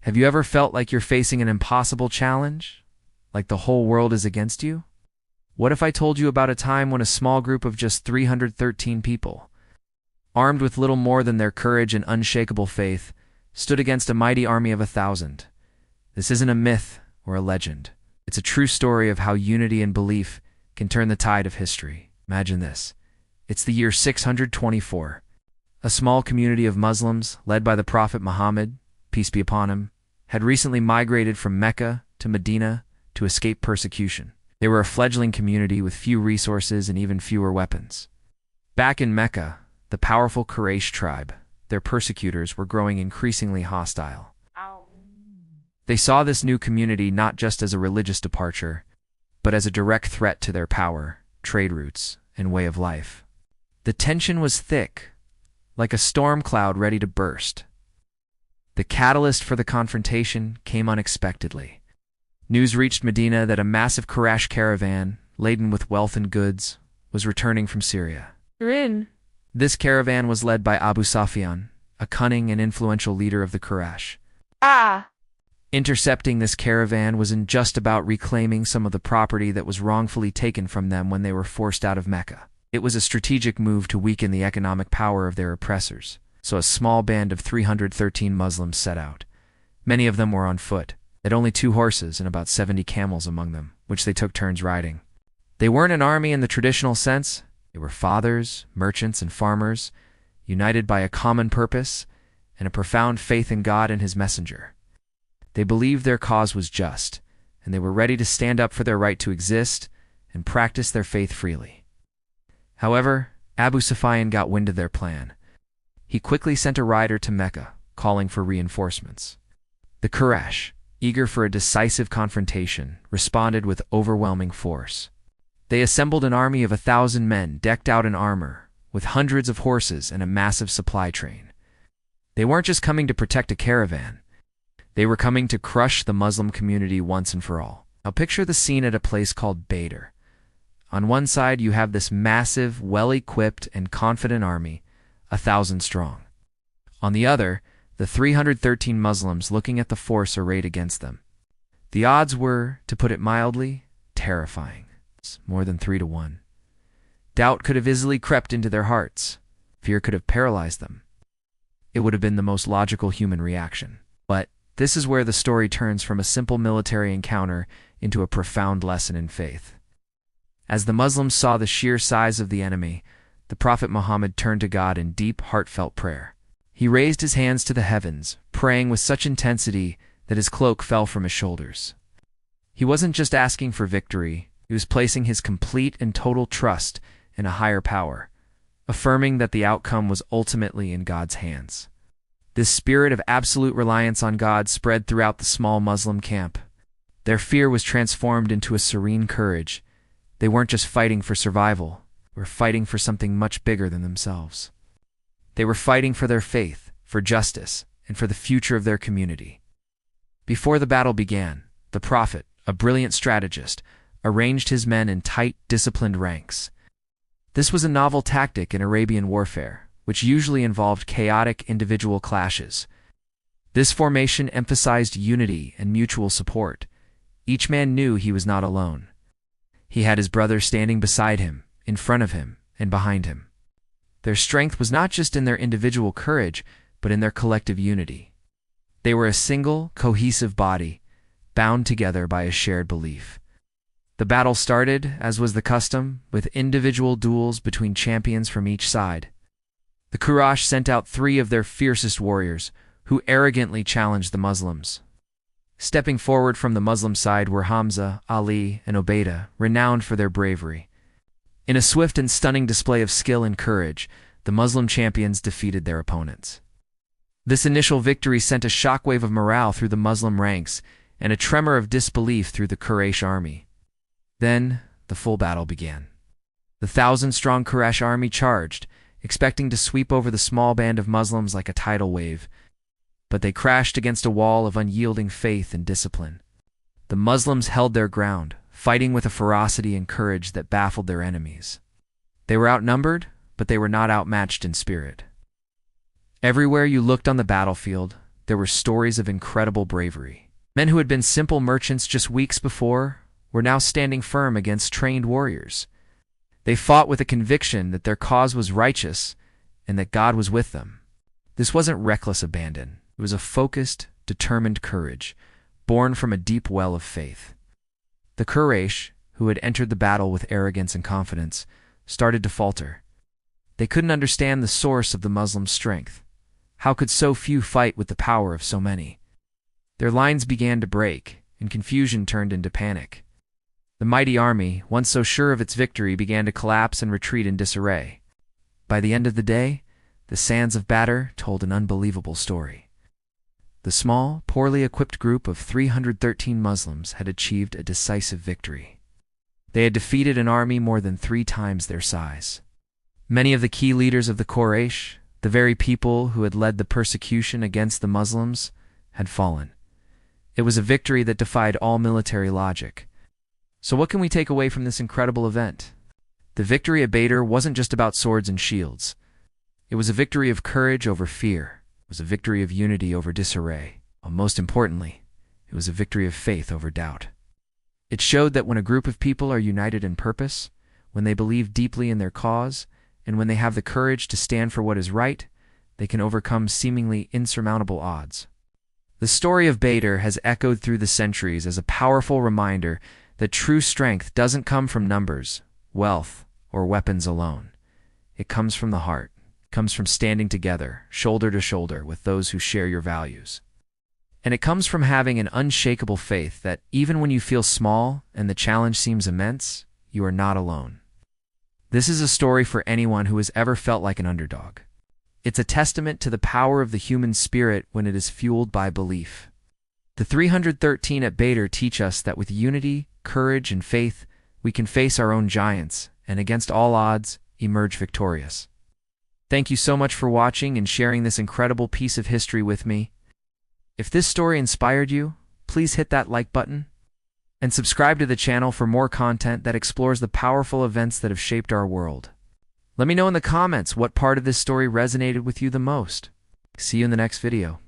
Have you ever felt like you're facing an impossible challenge? Like the whole world is against you? What if I told you about a time when a small group of just 313 people, armed with little more than their courage and unshakable faith, stood against a mighty army of 1,000? This isn't a myth or a legend. It's a true story of how unity and belief can turn the tide of history. Imagine this. It's the year 624. A small community of Muslims, led by the Prophet Muhammad, peace be upon him, had recently migrated from Mecca to Medina to escape persecution. They were a fledgling community with few resources and even fewer weapons. Back in Mecca, the powerful Quraysh tribe, their persecutors, were growing increasingly hostile. They saw this new community not just as a religious departure, but as a direct threat to their power, trade routes, and way of life. The tension was thick, like a storm cloud ready to burst. The catalyst for the confrontation came unexpectedly. News reached Medina that a massive Quraysh caravan, laden with wealth and goods, was returning from Syria. This caravan was led by Abu Sufyan, a cunning and influential leader of the Quraysh. Intercepting this caravan was just about reclaiming some of the property that was wrongfully taken from them when they were forced out of Mecca. It was a strategic move to weaken the economic power of their oppressors, so a small band of 313 Muslims set out. Many of them were on foot, had only 2 horses and about 70 camels among them, which they took turns riding. They weren't an army in the traditional sense. They were fathers, merchants, and farmers, united by a common purpose and a profound faith in God and his messenger. They believed their cause was just, and they were ready to stand up for their right to exist and practice their faith freely. However, Abu Sufyan got wind of their plan. He quickly sent a rider to Mecca, calling for reinforcements. The Quraysh, eager for a decisive confrontation, responded with overwhelming force. They assembled an army of 1,000 men decked out in armor, with hundreds of horses and a massive supply train. They weren't just coming to protect a caravan. They were coming to crush the Muslim community once and for all. Now picture the scene at a place called Badr. On one side you have this massive, well-equipped and confident army, 1,000 strong. On the other, the 313 Muslims looking at the force arrayed against them. The odds were, to put it mildly, terrifying. More than 3 to 1. Doubt could have easily crept into their hearts. Fear could have paralyzed them. It would have been the most logical human reaction. But this is where the story turns from a simple military encounter into a profound lesson in faith. As the Muslims saw the sheer size of the enemy, the Prophet Muhammad turned to God in deep, heartfelt prayer. He raised his hands to the heavens, praying with such intensity that his cloak fell from his shoulders. He wasn't just asking for victory, he was placing his complete and total trust in a higher power, affirming that the outcome was ultimately in God's hands. This spirit of absolute reliance on God spread throughout the small Muslim camp. Their fear was transformed into a serene courage. They weren't just fighting for survival, they were fighting for something much bigger than themselves. They were fighting for their faith, for justice, and for the future of their community. Before the battle began, the Prophet, a brilliant strategist, arranged his men in tight, disciplined ranks. This was a novel tactic in Arabian warfare, which usually involved chaotic individual clashes. This formation emphasized unity and mutual support. Each man knew he was not alone. He had his brother standing beside him, in front of him, and behind him. Their strength was not just in their individual courage, but in their collective unity. They were a single, cohesive body, bound together by a shared belief. The battle started, as was the custom, with individual duels between champions from each side. The Quraysh sent out 3 of their fiercest warriors, who arrogantly challenged the Muslims. Stepping forward from the Muslim side were Hamza, Ali, and Ubaidah, renowned for their bravery. In a swift and stunning display of skill and courage, the Muslim champions defeated their opponents. This initial victory sent a shockwave of morale through the Muslim ranks and a tremor of disbelief through the Quraysh army. Then, the full battle began. The 1,000-strong Quraysh army charged, expecting to sweep over the small band of Muslims like a tidal wave. But they crashed against a wall of unyielding faith and discipline. The Muslims held their ground, fighting with a ferocity and courage that baffled their enemies. They were outnumbered, but they were not outmatched in spirit. Everywhere you looked on the battlefield, there were stories of incredible bravery. Men who had been simple merchants just weeks before were now standing firm against trained warriors. They fought with a conviction that their cause was righteous and that God was with them. This wasn't reckless abandon. It was a focused, determined courage, born from a deep well of faith. The Quraysh, who had entered the battle with arrogance and confidence, started to falter. They couldn't understand the source of the Muslims' strength. How could so few fight with the power of so many? Their lines began to break, and confusion turned into panic. The mighty army, once so sure of its victory, began to collapse and retreat in disarray. By the end of the day, the sands of Badr told an unbelievable story. The small, poorly equipped group of 313 Muslims had achieved a decisive victory. They had defeated an army more than 3 times their size. Many of the key leaders of the Quraysh, the very people who had led the persecution against the Muslims, had fallen. It was a victory that defied all military logic. So what can we take away from this incredible event? The victory at Badr wasn't just about swords and shields. It was a victory of courage over fear. It was a victory of unity over disarray. And most importantly, it was a victory of faith over doubt. It showed that when a group of people are united in purpose, when they believe deeply in their cause, and when they have the courage to stand for what is right, they can overcome seemingly insurmountable odds. The story of Badr has echoed through the centuries as a powerful reminder that true strength doesn't come from numbers, wealth, or weapons alone. It comes from the heart. It comes from standing together, shoulder to shoulder, with those who share your values. And it comes from having an unshakable faith that even when you feel small and the challenge seems immense, you are not alone. This is a story for anyone who has ever felt like an underdog. It's a testament to the power of the human spirit when it is fueled by belief. The 313 at Badr teach us that with unity, courage, and faith, we can face our own giants and against all odds, emerge victorious. Thank you so much for watching and sharing this incredible piece of history with me. If this story inspired you, please hit that like button and subscribe to the channel for more content that explores the powerful events that have shaped our world. Let me know in the comments what part of this story resonated with you the most. See you in the next video.